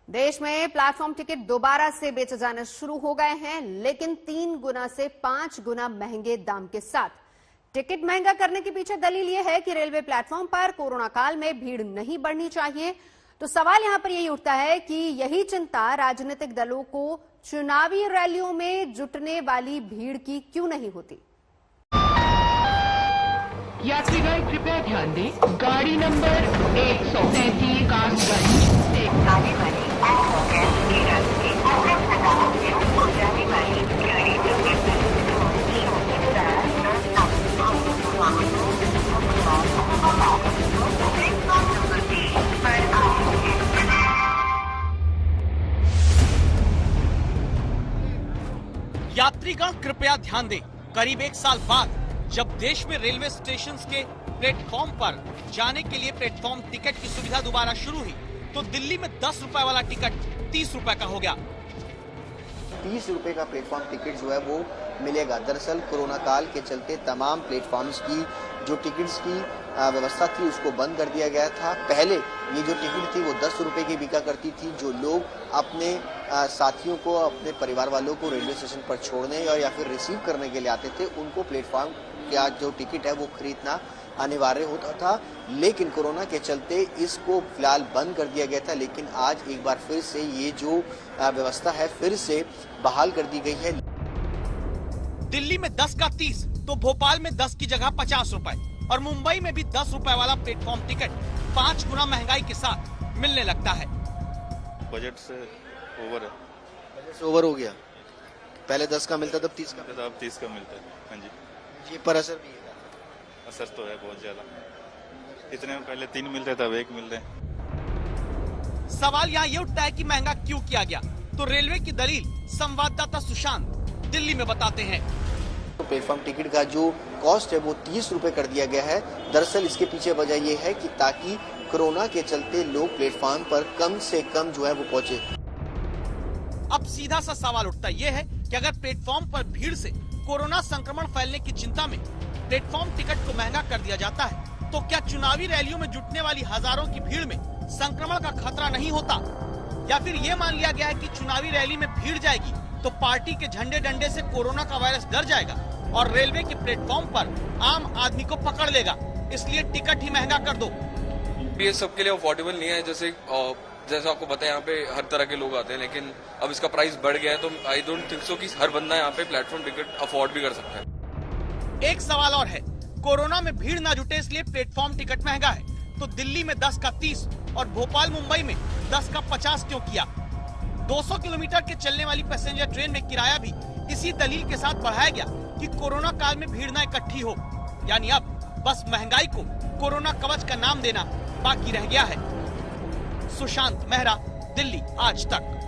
देश में platform ticket दोबारा से बेचे जाने शुरू हो गए हैं, लेकिन 3 गुना से 5 गुना महंगे दाम के साथ। टिकट महंगा करने के पीछे दलील यह है कि रेलवे प्लेटफॉर्म पर कोरोना काल में भीड़ नहीं बढ़नी चाहिए। तो सवाल यहां पर यही उठता है कि यही चिंता राजनीतिक दलों को चुनावी रैलियों में जुटने वाली भीड़ की क्यों नहीं होती। यात्रीगण कृपया ध्यान दें, गाड़ी नंबर 133 कासगंज से आने वाली जाने वाली गाड़ी यात्रीगण कृपया ध्यान दें, करीब 1 साल बाद जब देश में रेलवे स्टेशन के प्लेटफॉर्म पर जाने के लिए प्लेटफॉर्म टिकट की सुविधा दोबारा शुरू हुई, तो दिल्ली में 10 रुपए वाला टिकट 30 रुपए का हो गया। 30 रुपए का प्लेटफॉर्म टिकट जो है वो मिलेगा। दरअसल कोरोना काल के चलते तमाम प्लेटफॉर्म्स की जो टिकट्स की व्यवस्था थी उसको बंद कर दिया गया था। पहले ये जो टिकट थी वो 10 रुपए की बिका करती थी। जो लोग अपने साथियों को, अपने परिवार वालों को रेलवे स्टेशन पर छोड़ने या फिर रिसीव करने के लिए आते थे, उनको प्लेटफॉर्म का जो टिकट है वो खरीदना अनिवार्य होता था। लेकिन कोरोना के चलते इसको फिलहाल बंद कर दिया गया था। लेकिन आज एक बार फिर से ये जो व्यवस्था है फिर से बहाल कर दी गई है। दिल्ली में 10 का 30, तो भोपाल में 10 की जगह 50 रुपए और मुंबई में भी 10 रुपए वाला प्लेटफॉर्म टिकट 5 गुना महंगाई के साथ मिलने लगता है। बजट से ओवर है। बजट से ओवर हो गया। पहले 10 का मिलता, तब 30 का। अब 30 का मिलता है। हाँ जी, ये पर असर भी है। असर तो है बहुत ज्यादा। इतने में पहले 3 मिलते थे, अब 1 मिल रहे हैं। सवाल यहाँ ये उठता है कि महंगा क्यों किया गया। तो रेलवे की दलील संवाददाता सुशांत दिल्ली में बताते हैं। तो प्लेटफॉर्म टिकट का जो कॉस्ट है वो 30 रुपए कर दिया गया है। दरअसल इसके पीछे वजह ये है कि ताकि कोरोना के चलते लोग प्लेटफॉर्म पर कम से कम जो है वो पहुंचे। अब सीधा सा सवाल उठता ये है कि अगर प्लेटफॉर्म पर भीड़ से कोरोना संक्रमण फैलने की चिंता में प्लेटफॉर्म टिकट को महंगा कर दिया जाता है, तो क्या चुनावी रैलियों में जुटने वाली हजारों की भीड़ में संक्रमण का खतरा नहीं होता? या फिर ये मान लिया गया है कि चुनावी रैली में भीड़ जाएगी तो पार्टी के झंडे डंडे से कोरोना का वायरस डर जाएगा और रेलवे के प्लेटफॉर्म पर आम आदमी को पकड़ लेगा, इसलिए टिकट ही महंगा कर दो। ये सबके लिए अफोर्डेबल नहीं है। जैसे आपको पता है यहाँ पे हर तरह के लोग आते हैं, लेकिन अब इसका प्राइस बढ़ गया है, तो आई डोंट थिंक सो कि हर बंदा यहाँ पे प्लेटफॉर्म टिकट अफोर्ड भी कर सकता है। एक सवाल और है, कोरोना में भीड़ ना जुटे इसलिए प्लेटफॉर्म टिकट महंगा है, तो दिल्ली में 10 का 30 और भोपाल मुंबई में 10 का 50 क्यों किया? 200 किलोमीटर के चलने वाली पैसेंजर ट्रेन में किराया भी इसी दलील के साथ बढ़ाया गया कि कोरोना काल में भीड़ न इकट्ठी हो। यानी अब बस महंगाई को कोरोना कवच का नाम देना बाकी रह गया है। सुशांत मेहरा, दिल्ली आज तक।